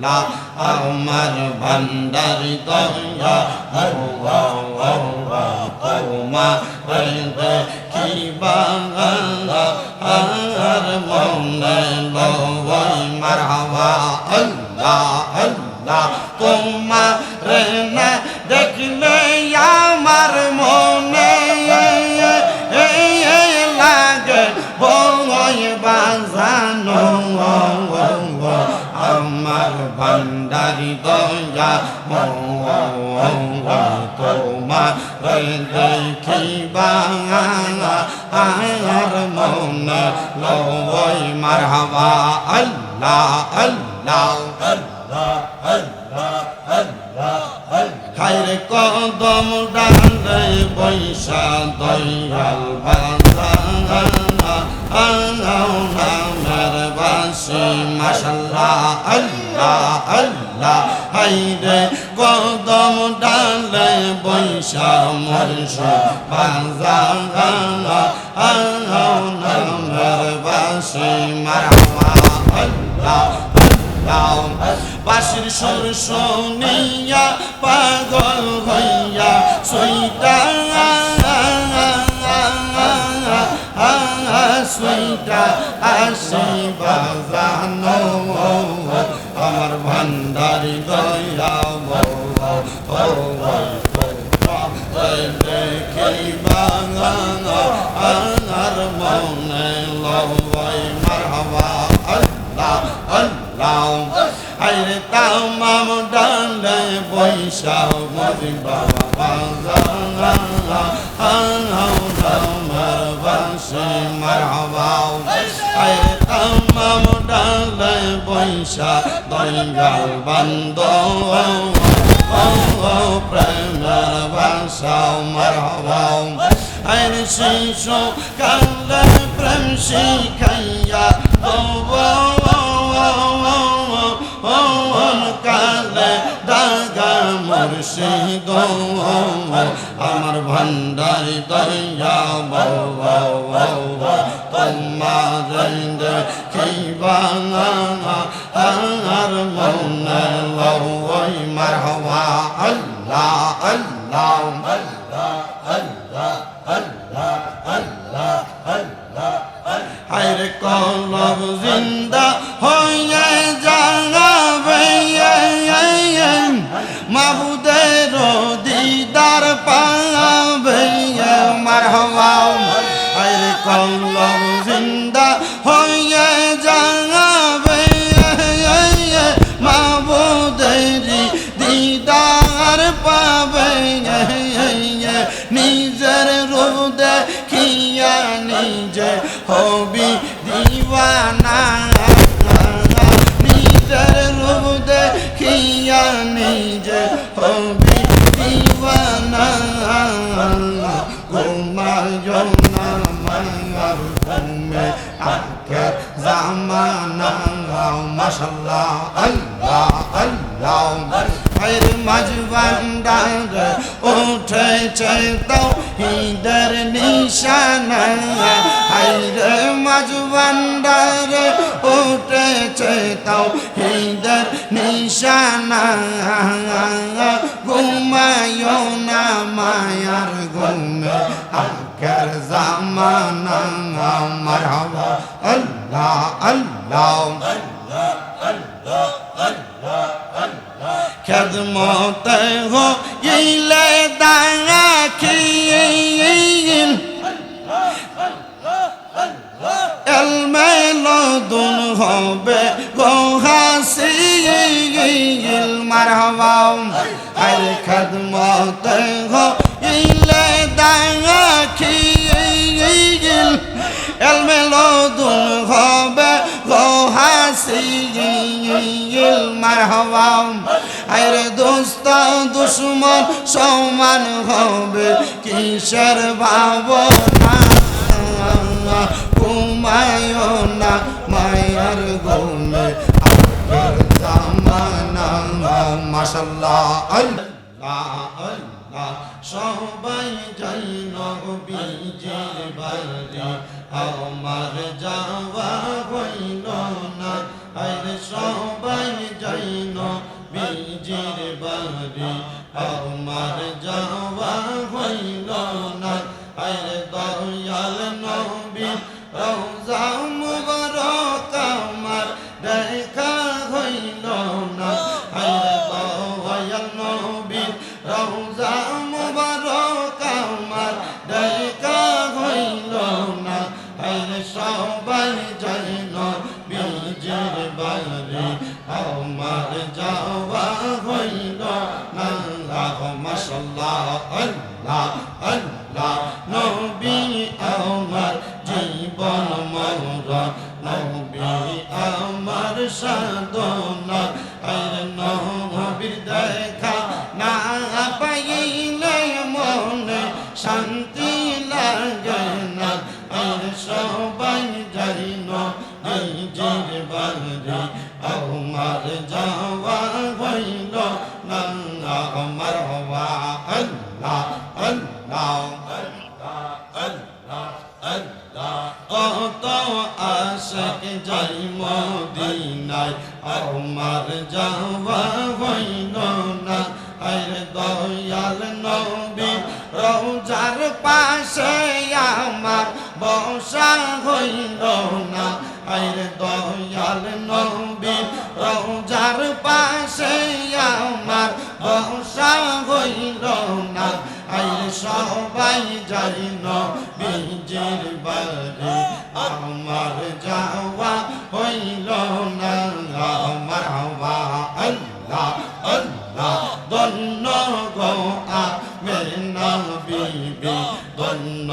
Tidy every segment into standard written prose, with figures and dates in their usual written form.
আল্লাহ আমার ভান্ডারি দয়া তোমা দেখিবা আর মনে লয় মারহাবা আল্লাহ আল্লাহ তোমার না দেখলে আমার মনে লাগে ভয় বাজানো আমার ভান্ডারি দয়া তোমার দেখিবা আর মনে লয় মারহাবা আল্লাহ আল্লাহ আল্লাহ আল্লাহ আল্লাহ খাইরে কদম ডালে বৈশা দয়াল নামের বাসি মাশাল্লাহ আল্লাহ আল্লাহ হাইরে কদম ডালে বৈশা মুর্শিদ বাজান নামের বাসি মারহাবা আল্লাহ বাঁশির সুর শুনিয়া পাগল হইয়া সুইটা আসি বাজানো আমার ভান্ডারি দয়া দেখিবা আর মনে লয় মারহাবা আল্লাহ আল্লাহ আইরে তামাম ডালে বৈশা মজি বাবা আমার বাসি মারহাবা আইরে তামাম ডালে বৈশা দয়াল বান্দ প্রেমের বাসা মারহাবা আইরে শিশু কালে প্রেম শিখাইয়া কালে দাগা মুর্শিদ আমার ভান্ডারি দয়া তোমার দেখিবা আর মনে লয় মারহাবা আল্লাহ আল্লাহ আল্লাহ আল্লাহ আল্লাহ আল্লাহ আল্লাহ হায়রে কলব জিন্দা হয়ে যাবে মাবুদের দিদার পাবে মারহাবা হায়রে কলব জিন্দা হয়ে যাবে মাবুদের দিদার পাবে নিজের রূপ দেখিয়া নিজে হবি দিওয়ানা নিজের রূপ দেখিয়া নিজে হবি দিওয়ানা ঘুমায়ো না মায়ার ঘুমে আখের জামানা মাশাল্লাহ আল্লাহ আল্লাহ ফের মজবান্ডার উঠেছে তাওহীদের নিশানা হায়রে মজবান্ডার উঠেছে তাওহীদের নিশানা ঘুমায়ো না মায়ার ঘুমে আখের জামানা মারহাবা আল্লাহ আল্লাহ আল্লাহ আল্লাহ আল্লাহ আল্লাহ খেদমত হো ইলে দাখিল এলমে লদুন হবে গো হাসিল মারহাবা আরে খেদমত হো ইলে দাখিল এলমে লদুন হবে গো হাসিল মারহাবা আরে দোস্ত দুশমন সমান হবে কিসের ভাবনা ঘুমায়ো না মায়ার ঘুমে আখের জামানা মাশাল্লাহ আল্লাহ আল্লাহ সবাই যাই নবীজির বাড়ি আমার যাওয়া হইল না আরে সবাই যাই নবীজির বাড়ি আমার যাওয়া হইল না আরে দয়াল নবীর রওজা মুবারক আমার দেখা হইল না আরে দয়াল নবীর রওজা মুবারক আমার দেখা হইল না আরে সবাই যায় নবীজির বাড়ি আমার যাওয়া হইল না মাশাআল্লাহ আল্লাহ আল্লাহ নবী আমার জীবন মরণ নবী আমার সাধনা আর নবীর দেখা না পাইলে মনে শান্তি লাগে না আর সবাই যাই নবীজির বাড়ি আমার যাওয়া হইল না আমার হওয়া আল্লাহ আল্লাহ আল্লাহ আল্লাহ কত আশিক যাই মদিনায় আমার যাওয়া হইল না আরে দয়াল নবী রওজার পাশে আমার বসা হইল না আরে দয়াল নবী রওজার পাশে আমার বসা হইল না আরে সবাই যাই নবীজির বাড়ি আমার যাওয়া হইল না আমার হওয়া আল্লাহ আল্লাহ ধন্য গো আমেনা বিবি ধন্য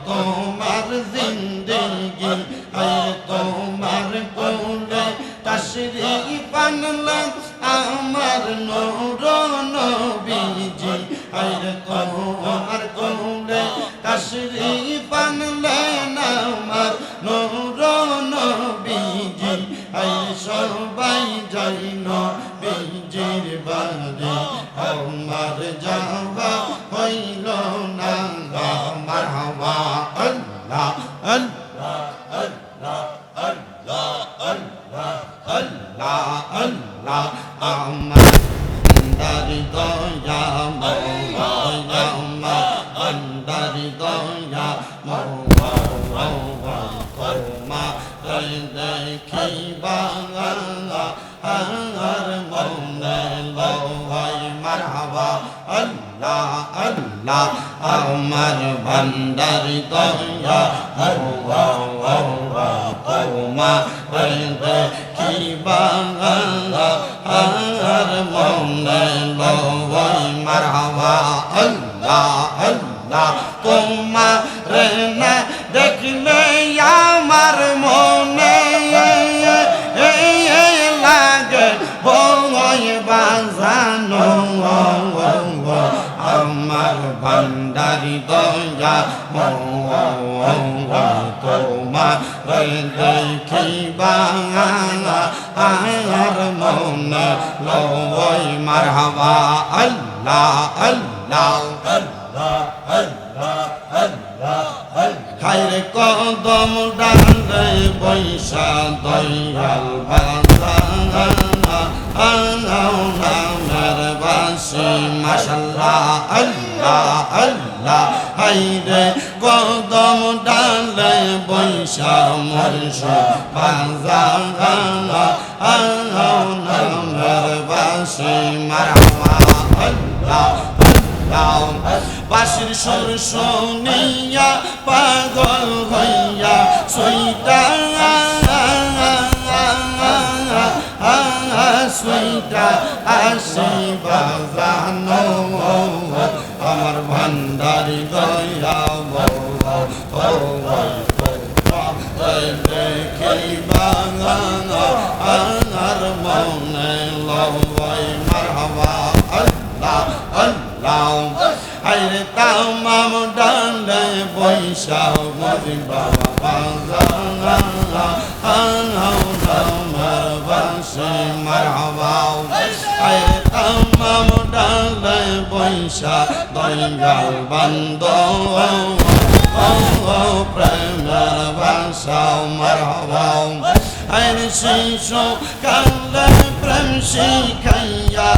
তোমার জিন্দেগি আয় তোমার কোলে তশরীফ আনলেন আমার নূর নবীজি আয় তোমার কোলে তশরীফ আনলেন আমার নূর নবীজি আয় সবাই যাই নবীজির বাড়ি আমার যাওয়া হইল না আমার হওয়া আল্লাহ আল্লাহ আল্লাহ আল্লাহ আল্লাহ আল্লাহ আল্লাহ আমার দারি দয়া মওলা আন্দারি দয়া মওলা মা দেখিবা আর মনে লয় মারহাবা আল্লাহ আল্লাহ আমার ভান্ডারি দয়া মা দেখিবা আর মনে লয় মারহাবা আল্লাহ আল্লাহ তোমার না দেখলে আমার মনে লাগে বয় বাজানো আমার ভান্ডারি দয়া তোমার দেখিবা আর মনে লয় মারহাবা আল্লাহ আল্লাহ আল্লাহ আল্লাহ আল্লাহ খাইরে কদম ডালে বৈশা দয়াল নামের বাসি মাশাআল্লাহ আল্লাহ আল্লাহ হাইরে কদম ডালে বৈশা মুর্শিদ বাজান নামের বাসি মারহাবা আল্লাহ বাঁশির সুর শুনিয়া পাগল হইয়া সুইটা সুইটা আসি বাজানো আমার ভান্ডারি দয়া দেখিবা আর মনে লয় মারহাবা আল্লাহ আল্লাহ আইরে তামাম ডালে বৈশা মজি বাবা আমার বাসি মারহাবা আইরে তামাম ডালে বৈশা দয়াল বান্দ প্রেমের বাসা মারহাবা আইন শিশু কালে প্রেম শিখাইয়া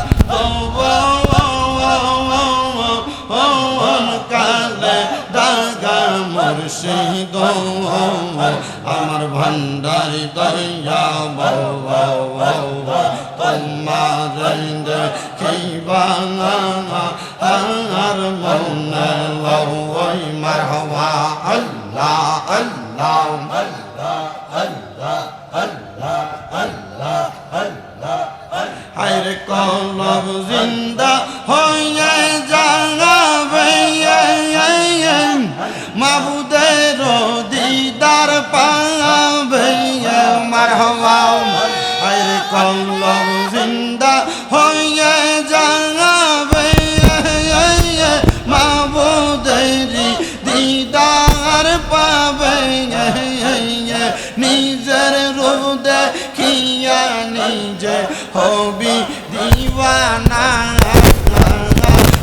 কালে দাগা মুর্শিদ আমার ভান্ডারি দয়া তোমার দেখিবানা আর মনে লই মারহাবা আল্লাহ আল্লাহ আল্লাহ আল্লাহ আল্লাহ আল্লাহ আল্লাহ হায়রে কলব জিন্দা হয়ে যাবে মাবুদের দিদার পাবে মারহাবা হায়রে কলব জিন্দা হয়ে যাবে মাবুদের দিদার পাবে নিজের রূপ দেখিয়া নিজে হবি দিওয়ানা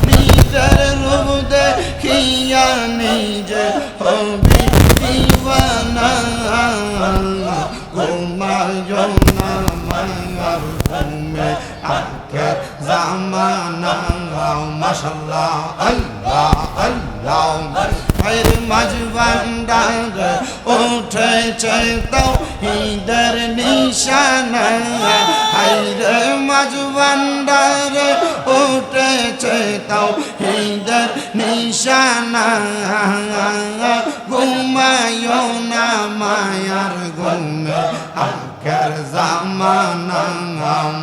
নিজের রূপ দেখিয়া নিজে হবি দিওয়ানা ঘুমায়ো না মায়ার ঘুমে আখের জামানা মাশাআল্লাহ আল্লাহ আল্লাহ ফের মজবান্ডার উঠেছে তাওহীদের নিশানা হায়রে মজবান্ডার উঠেছে তাওহীদের নিশানা ঘুমায়ো না মায়ার ঘুমে আখের জামানা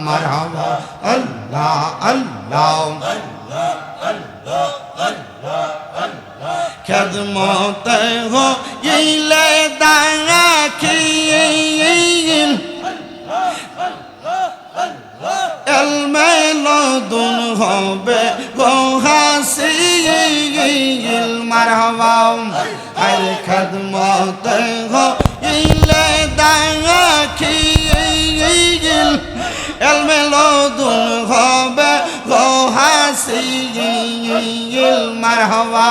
মারহাবা আল্লাহ আল্লাহ আল্লাহ আল্লাহ আল্লাহ আল্লাহ খেদমত হো ইলে দাখিল এলমে লদুন হবে গো হাসিল মারহাবা আরে খেদমত হো ইলে দাখিল এলমে লদুন হবে গো হাসিল মারহাবা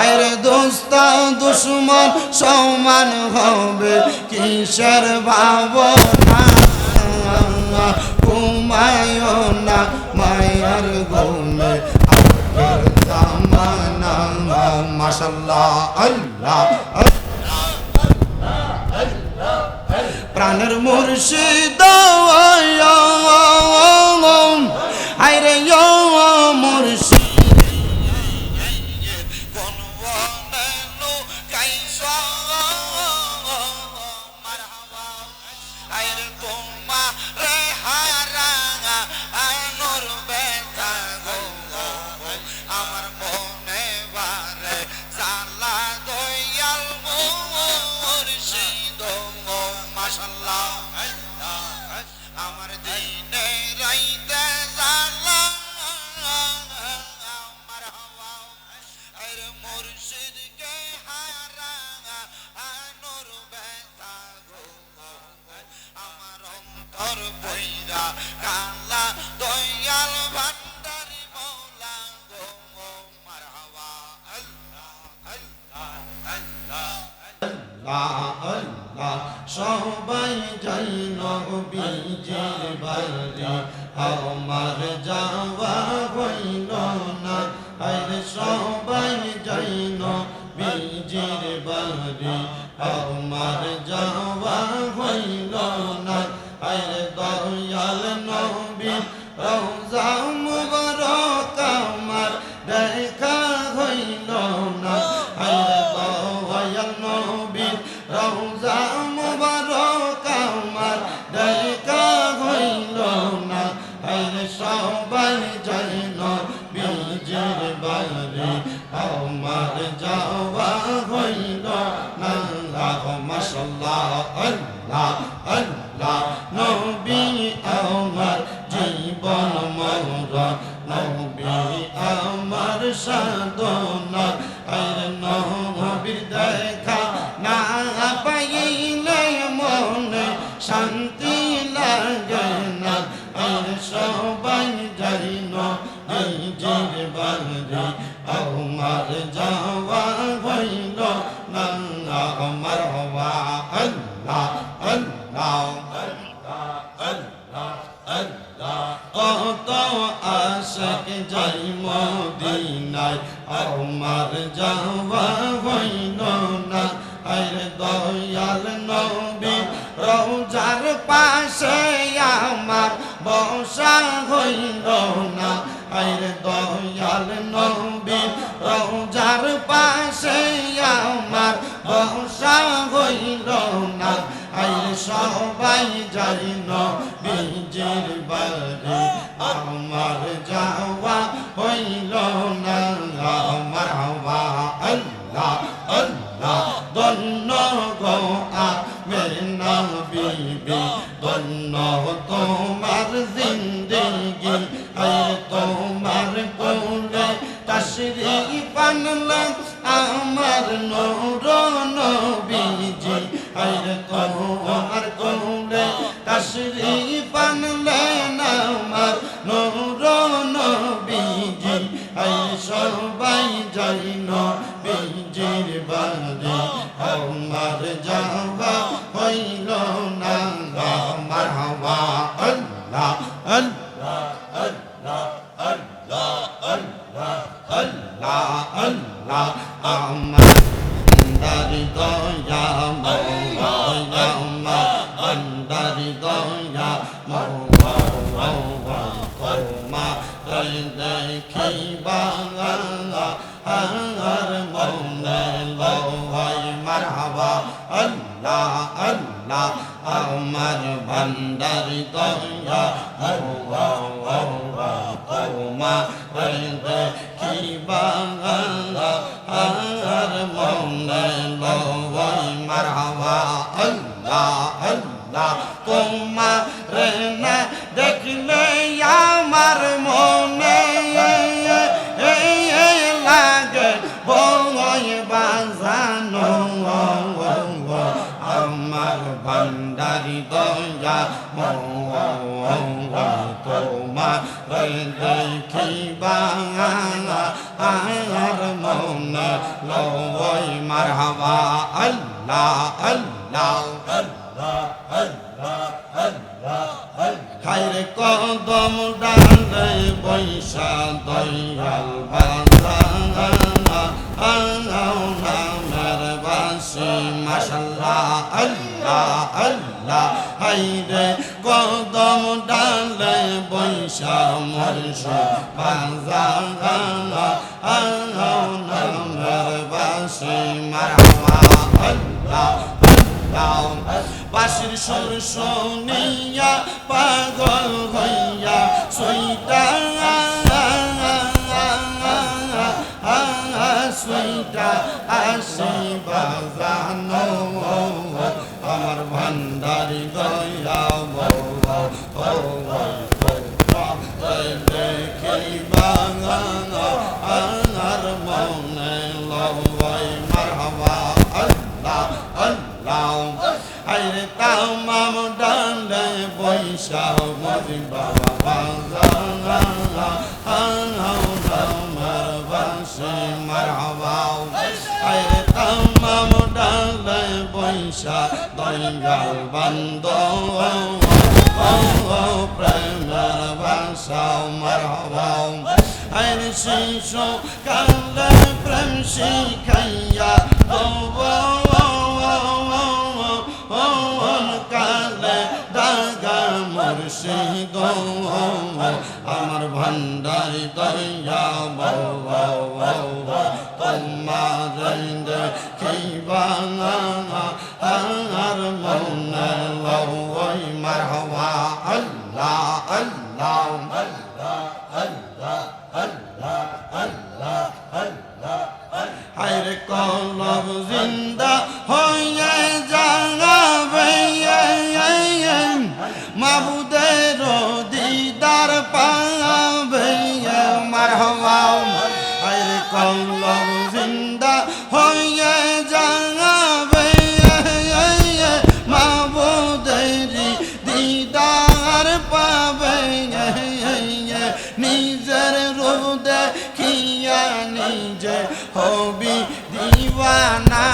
আরে দোস্ত দুশ্মন সমান হবে কিসের ভাবনা ঘুমায়ো না মায়ার ঘুমে আখের জামানা মাশাআল্লাহ আল্লাহ প্রাণের মুর্শিদ আইরে মুর্শিদ আমার দিনে রাইতে জালা মারহাবা আরে মুর্শিদ কে হারা নূর বেতা গো আমার অন্তর বইরা কালা দয়াল ভান্ডারি মওলা গো মারহাবা আল্লাহ আল্লাহ আল্লাহ আল্লাহ সবাই যাই নবীজির বাড়ি আমার যাওয়া হইল না আরে সবাই যাই নবীজির বাড়ি আমার যাওয়া হইল না আরে দয়াল নবী রওজা মুবারক আমার দেখা হইল না আরে দয়াল নবী রওজা মুবারক আমার দেখা হইল না আরে সবাই যাই নবীজির বাড়ি আমার যাওয়া হইল না মাশাআল্লাহ আল্লাহ আল্লাহ নবী আমার জীবন মরণ নবী আমার সাধনা আরে নবীর দেখা না পাইলে মনে শান্তি লাগে না আরে সবাই যাই নবীজির বাড়ি আমার যাওয়া হইল না মারহাবা আল্লাহ আল্লাহ কত আশিক যাই মদিনায় আমার যাওয়া হইল না আরে দয়াল নবী রওজার পাশে আমার বসা হইল না আরে দয়াল নবী রওজার পাশে আমার বসা হইল না আরে সবাই যাই নবীজির বাড়ি আমার যাওয়া হইল না আমার হওয়া আল্লাহ আল্লাহ ধন্য গো আমেনা বিবি ধন্য তোমার জিন্দেগি আয় তোমার কোলে তশরীফ আনলেন আমার নূর নবীজি আয় তোমার কোলে তশরীফ আনলেন আমার নূর নবীজি আয় সবাই যাই নবীজির বাড়ি আমার যাওয়া হইল না আমার হওয়া আল্লাহ আল্লাহ আল্লাহ আল্লাহ আল্লাহ আল্লাহ আল্লাহ আমার দারি দয়া মওলা আন্দারি দয়া মওলা মা দেখিবা আর মনে লয় মারহাবা আল্লাহ আল্লাহ আমার ভান্ডারি দয়া মা দেখিবা আর মনে লয় মারহাবা আল্লাহ আল্লাহ তোমার না দেখলে আমার মনে লাগে বয় বাজানো আমার ভান্ডারি দয়া তোমার দেখিবা আর মনে লয় মারহাবা আল্লাহ আল্লাহ আল্লাহ আল্লাহ আল্লাহ খাইরে কদম ডালে বৈশা দয়াল বাজানা নামের বাসি মাশাল্লাহ আল্লাহ আল্লাহ হাইরে কদম ডালে বৈশা মরশু বাজানা নামের বাসি মারহাবা আল্লাহ বাঁশির সুর শুনিয়া পাগল হইয়া সুইটা সুইটা আসি বাজানো আমার ভান্ডারি দয়া দেখিবা আর মনে লয় মারহাবা আল্লাহ আল্লাহ আরে তামাম ডালে বৈশা মরি বাবা বাজানা আমার বাসি মারহাবা আরে তামাম ডালে বৈশা দয়াল বান্দ প্রেমের বাসা মারহাবা আরে শিশু কালে প্রেম শিখাইয়া কালে দাগা মুর্শিদ আমার ভান্ডারি দয়া তোমার দেখিবা আর মনে লয় মারহাবা আল্লাহ আল্লাহ আল্লাহ আল্লাহ আল্লাহ আল্লাহ আল্লাহ হায়রে কলব জিন্দা হয়ে যাবে মাবুদের দিদার পাবে মারহাবা হায়রে কলব জিন্দা হয়ে যাবে মাবুদের দিদার পাবে নিজের রূপ দেখিয়া নিজে হবি দিওয়ানা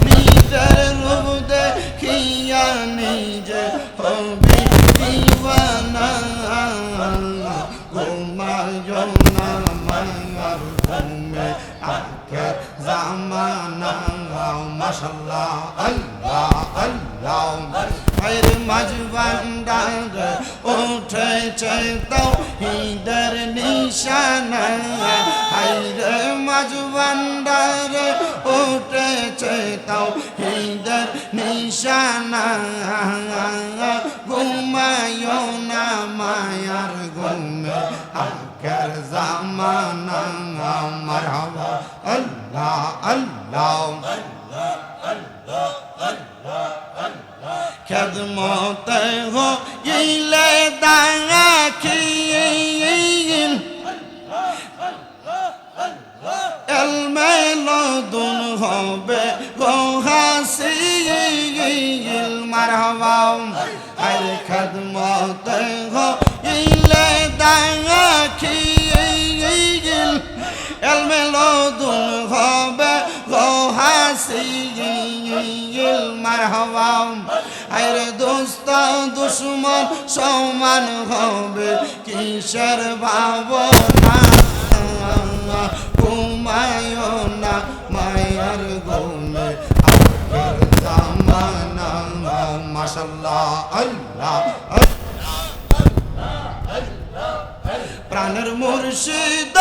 নিজের রূপ দেখিয়া নিজে হবি দিওয়ানা মাশাল্লাহ আল্লাহ আল্লাহ এর মাজবান্ডার উঠেছে তাওহীদের নিশানা হায়রে মাজবান্ডার উঠেছে তাওহীদের নিশানা ঘুমায়ো না মায়ার ঘুমে আখের জামানা মারহাবা আল্লাহ আল্লাহ খেদমত হো ইলে দাখিল এলমেলদুন হবে গো হাসিল মারহাবা আরে খেদমত হো ইলে দাখিল এলমেলদুন হবে গো হাসিল মারহাবা আরে দোস্ত দুশ্মন সমান হবে কিসের ভাবনা ঘুমায়ো না মায়ার ঘুমে আখের জামানা মাশাল্লাহ আল্লাহ প্রাণের মুর্শিদ